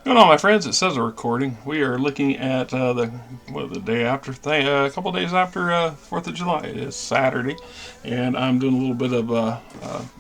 Going on, my friends? It says a recording. We are looking at the day after, a couple days after 4th of July. It is Saturday, and I'm doing a little bit of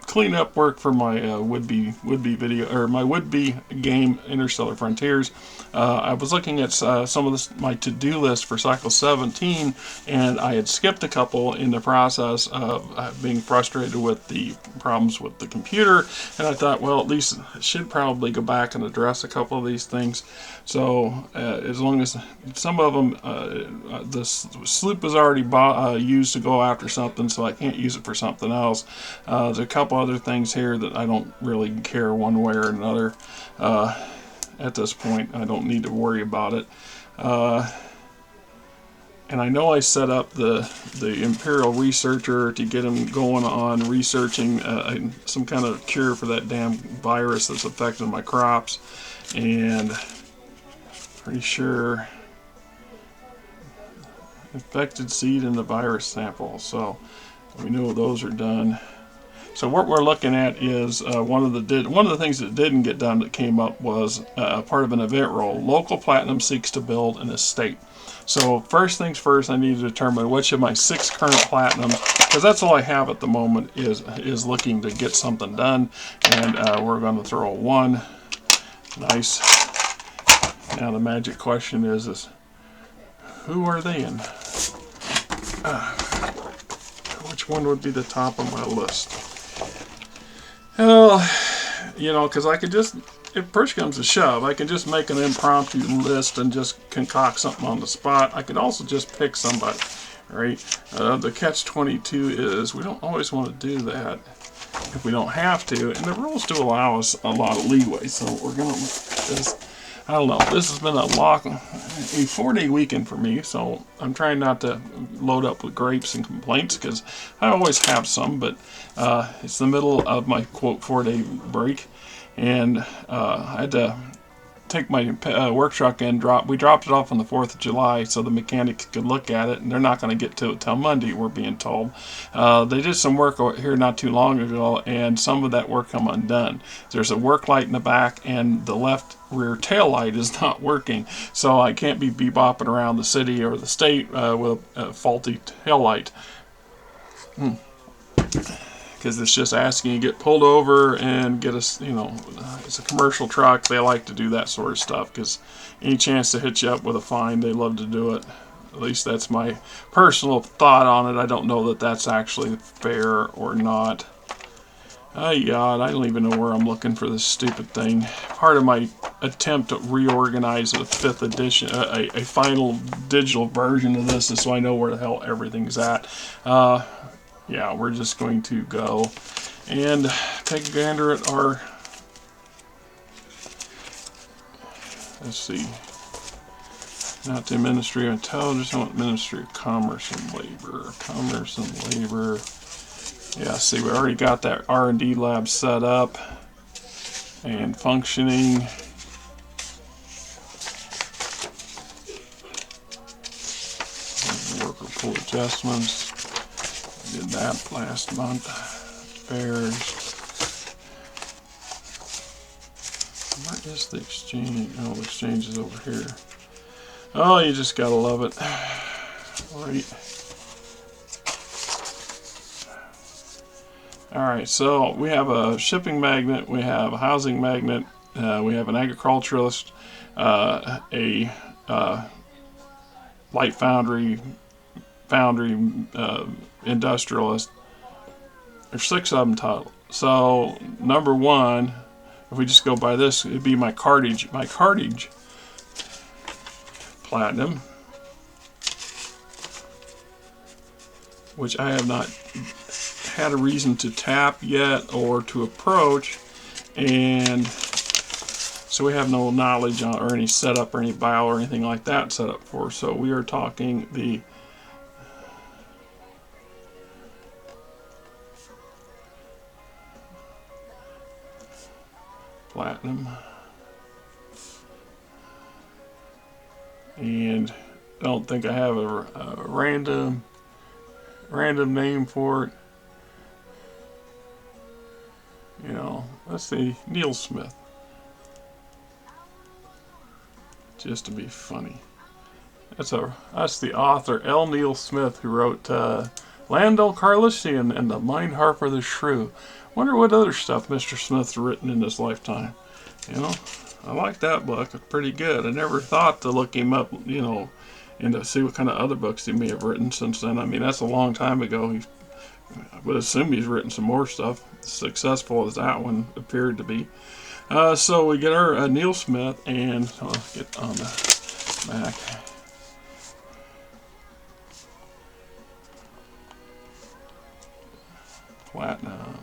cleanup work for my would be video, or my would be game, Interstellar Frontiers. I was looking at some of my to-do list for cycle 17, and I had skipped a couple in the process of being frustrated with the problems with the computer. And I thought, well, at least I should probably go back and address a couple of these things. So as long as some of them, the sloop was already used to go after something, so I can't use it for something else. There's a couple other things here that I don't really care one way or another. At this point, I don't need to worry about it. And I know I set up the Imperial researcher to get him going on researching some kind of cure for that damn virus that's affecting my crops. And pretty sure infected seed in the virus sample. So we know those are done. So what we're looking at is one of the things that didn't get done that came up was part of an event role. Local Platinum seeks to build an estate. So first things first, I need to determine which of my 6 current platinums, because that's all I have at the moment, is looking to get something done. And we're going to throw a 1. Nice. Now the magic question is who are they in? Which one would be the top of my list? Well, because I could just, if push comes to shove, I can just make an impromptu list and just concoct something on the spot. I could also just pick somebody, right? The catch-22 is we don't always want to do that if we don't have to, and the rules do allow us a lot of leeway. So we're going to just, I don't know. This has been a 4-day weekend for me, so I'm trying not to load up with grapes and complaints because I always have some, but it's the middle of my quote 4-day break, and I had to take my work truck and we dropped it off on the 4th of July so the mechanics could look at it, and they're not going to get to it till Monday, we're being told. They did some work here not too long ago, and some of that work come undone. There's a work light in the back, and the left rear tail light is not working, so I can't be bebopping around the city or the state with a faulty tail light. Because it's just asking you to get pulled over and get us, it's a commercial truck. They like to do that sort of stuff because any chance to hit you up with a fine, they love to do it. At least that's my personal thought on it. I don't know that that's actually fair or not. God, I don't even know where I'm looking for this stupid thing. Part of my attempt to reorganize a 5th edition, a final digital version of this is so I know where the hell everything's at. Yeah, we're just going to go and take a gander at our, let's see, not the Ministry of Intelligence, I want Ministry of Commerce and Labor. Commerce and Labor. Yeah, see, we already got that R&D lab set up and functioning. Worker pool adjustments. Did that last month. Bears. Where is the exchange? Oh, the exchange is over here. Oh, you just gotta love it. Right. Alright, so we have a shipping magnet, we have a housing magnet, we have an agriculturalist, a light foundry, industrialist. There's 6 of them total. So number 1, if we just go by this, it'd be my cartage platinum, which I have not had a reason to tap yet or to approach, and so we have no knowledge on or any setup or any bio or anything like that set up for. So we are talking the platinum, and I don't think I have a random name for it. Let's see, Neil Smith. just to be funny. That's the author L. Neil Smith, who wrote Lando Calrissian and the Mind Harper the Shrew. Wonder what other stuff Mr. Smith's written in his lifetime. You know, I like that book. It's pretty good. I never thought to look him up, you know, and to see what kind of other books he may have written since then. I mean, that's a long time ago. I would assume he's written some more stuff, successful as that one appeared to be. So we get our Neil Smith, and let's get on the back. Platinum.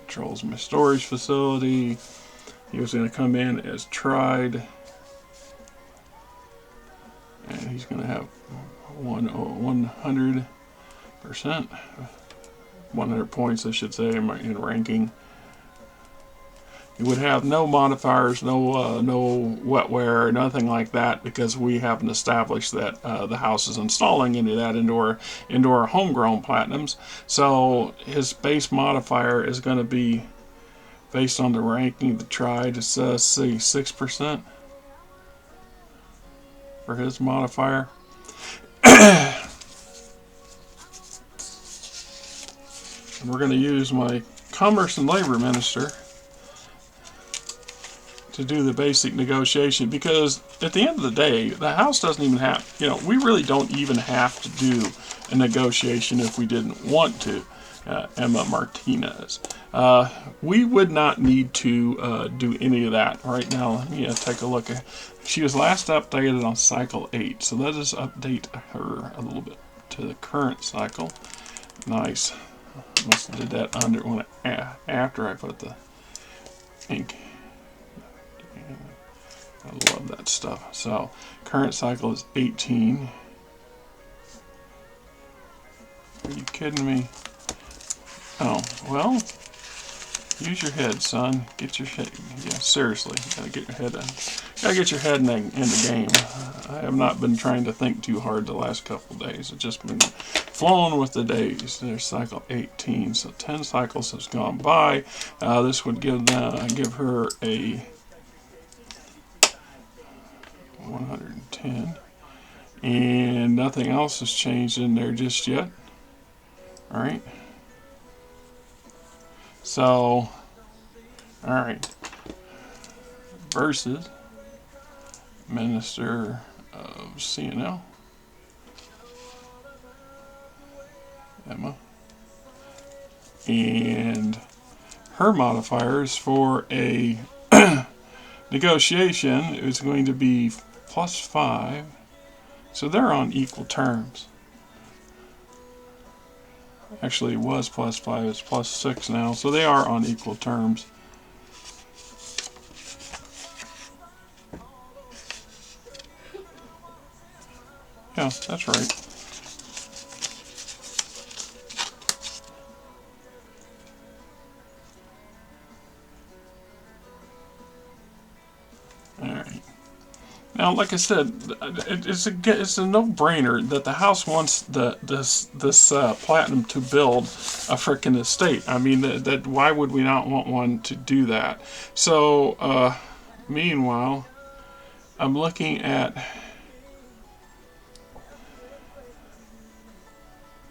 Controls my storage facility. He was going to come in as tried, and he's going to have 100%, 100 points, I should say, in ranking. You would have no modifiers, no wetware, nothing like that, because we haven't established that the house is installing any of that into our homegrown platinums. So his base modifier is going to be based on the ranking of the tried. It's let's see, 6% for his modifier. And we're going to use my Commerce and Labor Minister to do the basic negotiation, because at the end of the day, the House doesn't even have, you know, we really don't even have to do a negotiation if we didn't want to. Emma Martinez. We would not need to do any of that right now. Let me take a look. She was last updated on cycle 8, so let us update her a little bit to the current cycle. Nice. Must have did that after I put the ink. I love that stuff. So, current cycle is 18. Are you kidding me? Oh, well, use your head, son. Get your head. Yeah, seriously, gotta get your head in. Gotta get your head in the game. I have not been trying to think too hard the last couple of days. It's just been flowing with the days. There's cycle 18, so 10 cycles has gone by. This would give her a 110, and nothing else has changed in there just yet. All right. So, all right. Versus Minister of CNL, Emma, and her modifiers for a negotiation is going to be +5, so they're on equal terms. Actually, it was +5, it's +6 now, so they are on equal terms. Yeah, that's right. Alright. Now, like I said, it's a no-brainer that the House wants this platinum to build a frickin' estate. I mean, that why would we not want one to do that? So, meanwhile, I'm looking at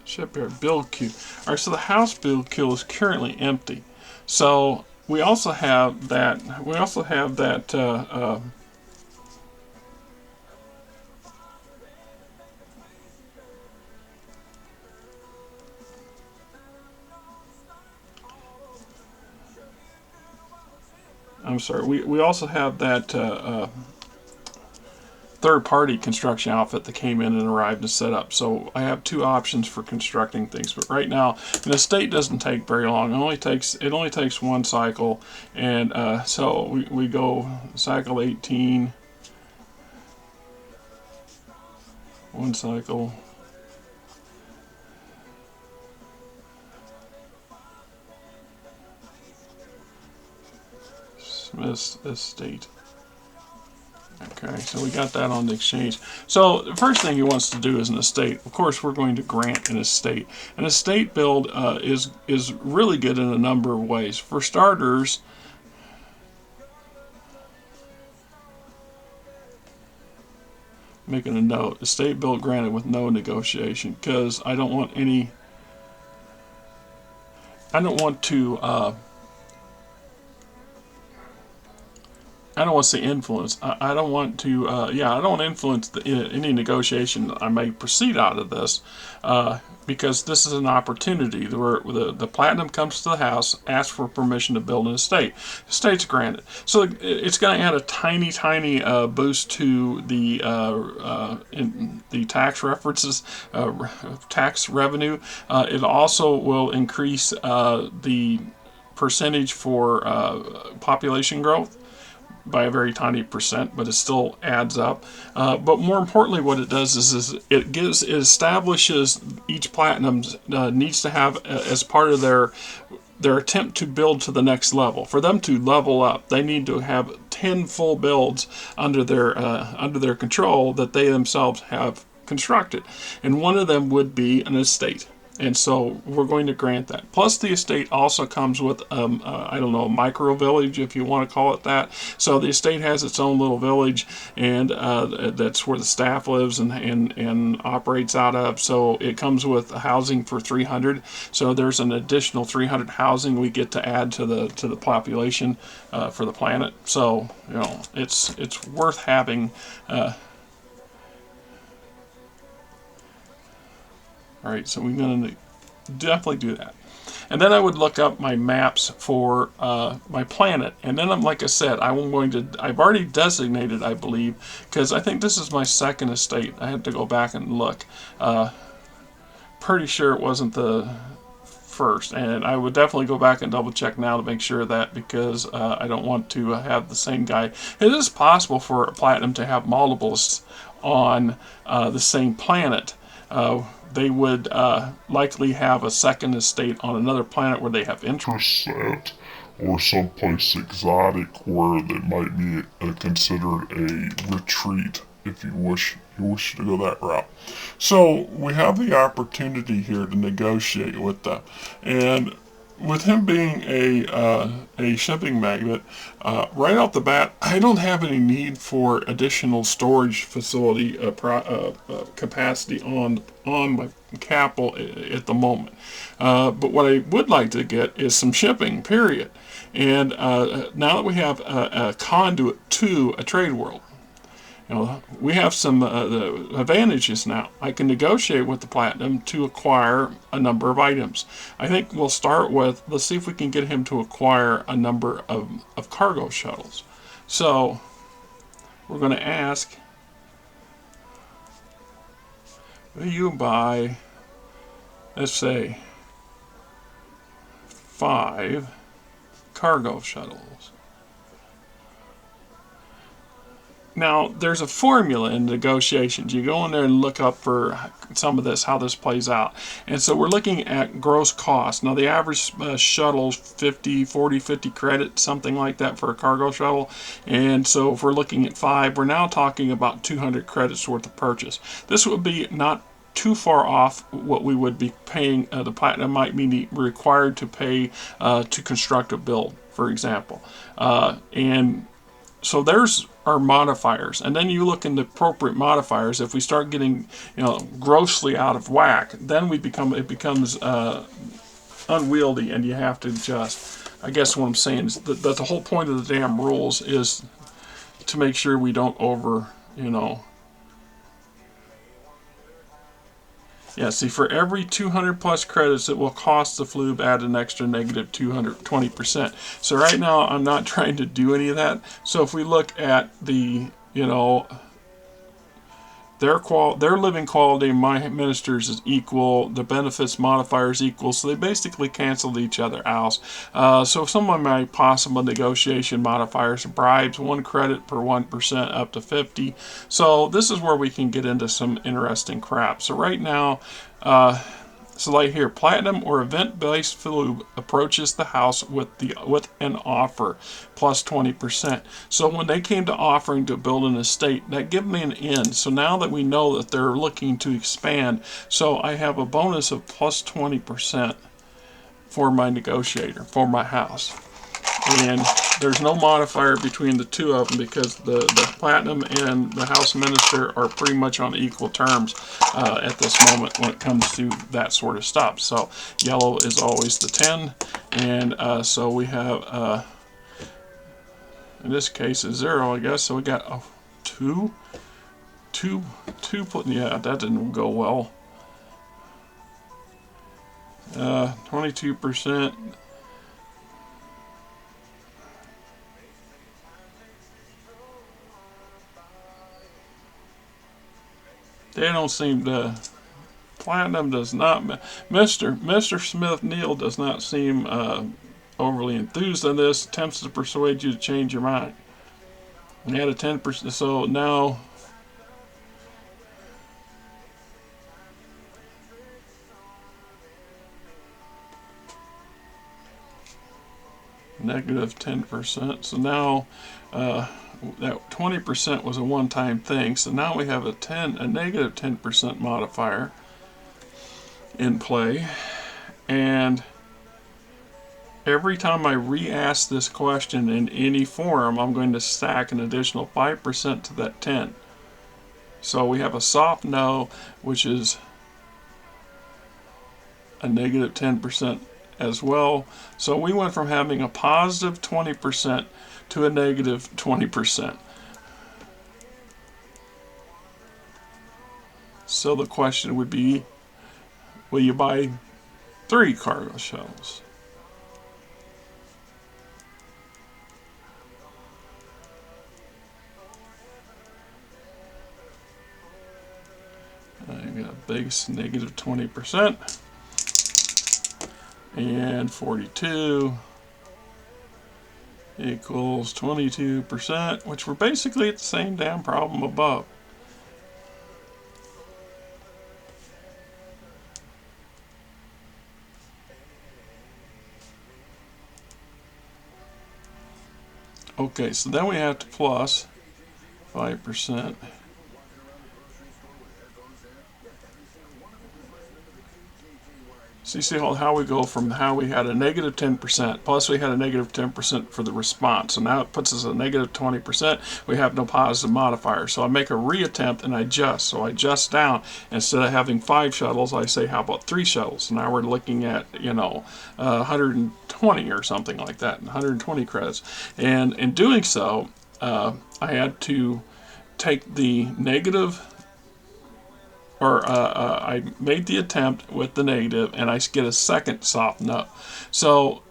shipyard build queue. All right, so the House build queue is currently empty. So we also have that. I'm sorry. We also have that third-party construction outfit that came in and arrived and set up. So I have two options for constructing things. But right now, an estate doesn't take very long. It only takes one cycle, and so we go cycle 18, one cycle. Smith's estate. Right. Okay, so we got that on the exchange. So the first thing he wants to do is an estate. Of course, we're going to grant an estate. An estate build is really good in a number of ways. For starters, making a note, estate build granted with no negotiation, because I don't want any. I don't want to. I don't want to say influence. I don't want to, yeah, I don't want to influence any negotiation that I may proceed out of this, because this is an opportunity where the platinum comes to the house, asks for permission to build an estate. Estate's granted. So it's going to add a tiny, tiny boost to the tax references, tax revenue. It also will increase the percentage for population growth by a very tiny percent, but it still adds up. But more importantly, what it does is it establishes each platinum needs to have as part of their attempt to build to the next level. For them to level up, they need to have 10 full builds under their control that they themselves have constructed, and one of them would be an estate. And so we're going to grant that. Plus, the estate also comes with, I don't know, a micro village, if you want to call it that. So the estate has its own little village, and that's where the staff lives and operates out of. So it comes with housing for 300. So there's an additional 300 housing we get to add to the population for the planet. So it's worth having. All right, so we're going to definitely do that. And then I would look up my maps for my planet. And then, like I said, I've already designated, I believe, because I think this is my second estate. I had to go back and look. Pretty sure it wasn't the first. And I would definitely go back and double check now to make sure of that, because I don't want to have the same guy. It is possible for a platinum to have multiples on the same planet. They would likely have a second estate on another planet where they have interest at, or someplace exotic where they might be considered a retreat, if you wish to go that route. So we have the opportunity here to negotiate with them, and with him being a shipping magnet, right off the bat, I don't have any need for additional storage facility capacity on my capital at the moment. But what I would like to get is some shipping, period. And now that we have a conduit to a trade world, we have some advantages now. I can negotiate with the platinum to acquire a number of items. I think we'll start with, let's see if we can get him to acquire a number of cargo shuttles. So we're going to ask, will you buy, let's say, 5 cargo shuttles? Now, there's a formula in negotiations. You go in there and look up for some of this, how this plays out. And so we're looking at gross cost. Now, the average shuttle's 50 credits, something like that for a cargo shuttle. And so if we're looking at 5, we're now talking about 200 credits worth of purchase. This would be not too far off what we would be paying. The platinum might be required to pay to construct a build, for example. And so there's our modifiers, and then you look in the appropriate modifiers. If we start getting grossly out of whack, then it becomes unwieldy, and you have to adjust. I guess what I'm saying is that the whole point of the damn rules is to make sure we don't Yeah, see, for every 200 plus credits, it will cost the flube add an extra negative 220%. So right now, I'm not trying to do any of that. So if we look at the, their living quality, my ministers is equal, the benefits modifier is equal, so they basically canceled each other out. So some of my possible negotiation modifiers, bribes, 1 credit per 1% up to 50. So this is where we can get into some interesting crap. So right now, So like here, platinum or event-based flube approaches the house with an offer plus 20%. So when they came to offering to build an estate, that gave me an in. So now that we know that they're looking to expand, so I have a bonus of plus 20% for my negotiator, for my house. And there's no modifier between the two of them because the platinum and the house minister are pretty much on equal terms at this moment when it comes to that sort of stuff. So yellow is always the 10, and so we have in this case a 0, I guess. So we got two. Yeah, that didn't go well. 22%. They don't seem to. Platinum does not. Mr. Smith Neal does not seem overly enthused on this. Attempts to persuade you to change your mind. We had a 10%. So now. Negative 10%. So now that 20% was a one-time thing. So now we have a negative 10% modifier in play. And every time I re-ask this question in any form, I'm going to stack an additional 5% to that 10. So we have a soft no, which is a negative 10% as well. So we went from having a positive 20% to a negative 20%. So the question would be, will you buy 3 cargo shuttles? I got a big negative 20%. And 42 equals 22%, which we're basically at the same damn problem above. Okay, so then we have to plus 5%. So you see how we go from how we had a negative 10%, plus we had a negative 10% for the response. So now it puts us at a negative 20%. We have no positive modifier. So I make a reattempt and I adjust. So I adjust down. Instead of having 5 shuttles, I say, how about 3 shuttles? So now we're looking at, 120 or something like that, 120 credits. And in doing so, I had to take the negative, I made the attempt with the negative, and I get a second soft no. So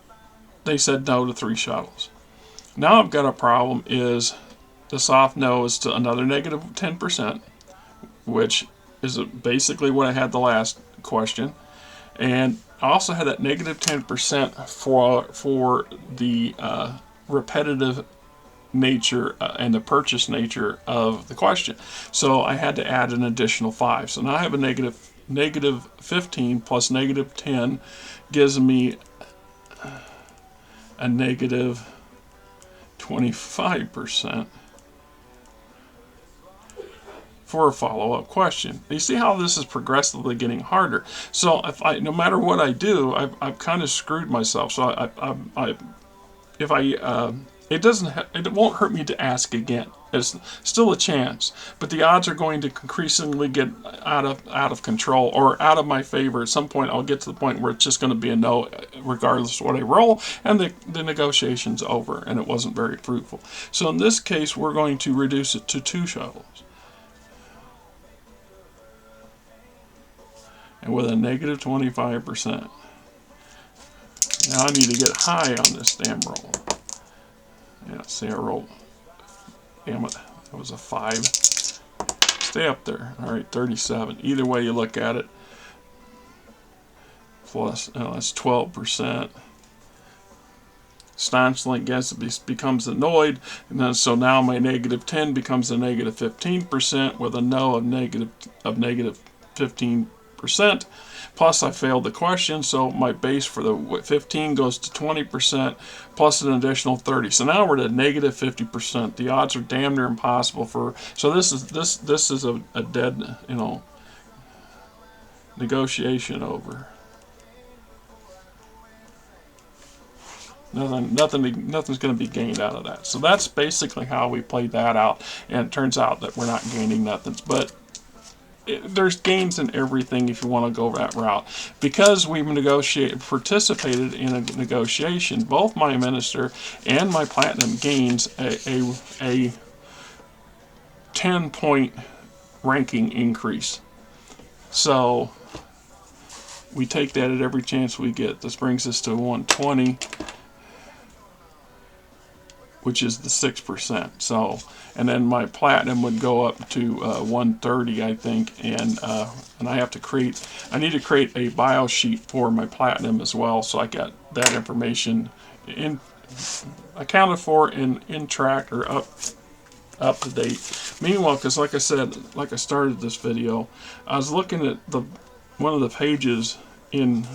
they said no to 3 shuttles. Now I've got a problem is the soft no is to another negative 10%, which is basically what I had the last question. And I also had that negative 10% for the repetitive nature and the purchase nature of the question. So I had to add an additional 5. So now I have a negative 15 plus negative 10 gives me a negative 25% for a follow-up question. You see how this is progressively getting harder. So no matter what I do, I've kind of screwed myself. So it won't hurt me to ask again. It's still a chance, but the odds are going to increasingly get out of control or out of my favor. At some point, I'll get to the point where it's just going to be a no, regardless of what I roll, and the negotiation's over, and it wasn't very fruitful. So in this case, we're going to reduce it to 2 shuttles. And with a negative 25%. Now I need to get high on this damn roll. Yeah, see, I rolled. Damn it, that was a 5. Stay up there. All right, 37. Either way you look at it. Plus, that's 12%. Staunchly against it becomes annoyed, and then so now my negative 10 becomes a negative 15% with a no of negative 15%. 50%. Plus, I failed the question, so my base for the 15 goes to 20%, plus an additional 30. So now we're at negative 50%. The odds are damn near impossible for. So this is a dead, you know, negotiation over. Nothing's going to be gained out of that. So that's basically how we played that out, and it turns out that we're not gaining nothing. But there's gains in everything if you want to go that route. Because we've participated in a negotiation, both my minister and my platinum gains a 10-point ranking increase. So we take that at every chance we get. This brings us to 120. Which is the 6%. So, and then my platinum would go up to 130, I think, and I have to create. I need to create a bio sheet for my platinum as well, so I got that information accounted for in track or up to date. Meanwhile, because like I said, like I started this video, I was looking at one of the pages in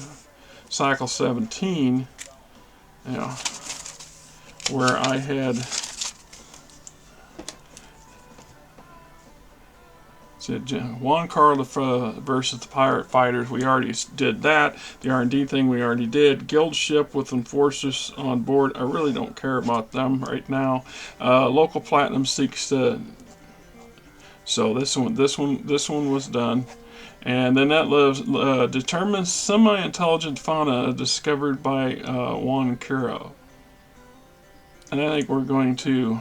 cycle 17. You know, where I had Juan Carlos versus the Pirate Fighters. We already did that. The R&D thing we already did. Guild ship with enforcers on board. I really don't care about them right now. Local platinum seeks to. So this one was done. And then that lives determines semi-intelligent fauna discovered by Juan Curo. And I think we're going to,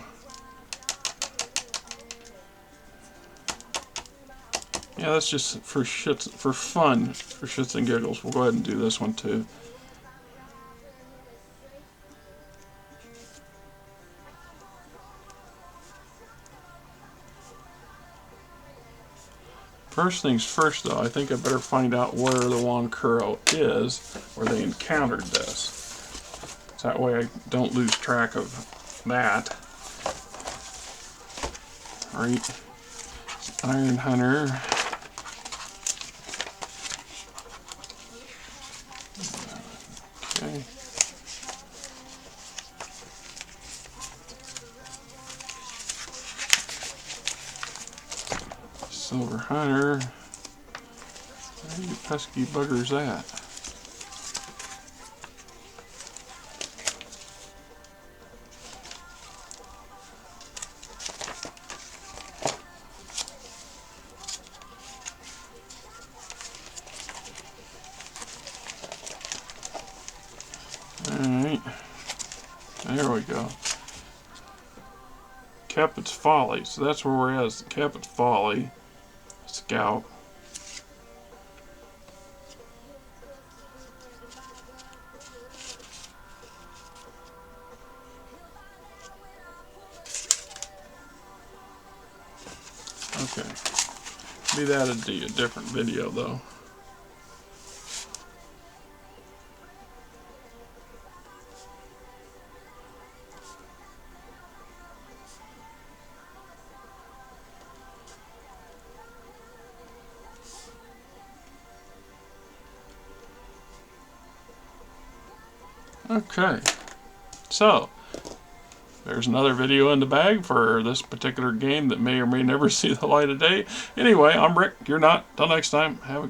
yeah, that's just for fun, for shits and giggles. We'll go ahead and do this one too. First things first, though, I think I better find out where the Juan Curo is, where they encountered this. So that way I don't lose track of that. Right. Iron Hunter. Okay. Silver Hunter. Where you pesky buggers at? Alright, there we go. Captain's Folly, so that's where we're at, Captain's Folly. Scout. Okay, maybe that'd be a different video though. Okay, so there's another video in the bag for this particular game that may or may never see the light of day. Anyway, I'm Rick, you're not. Till next time, have a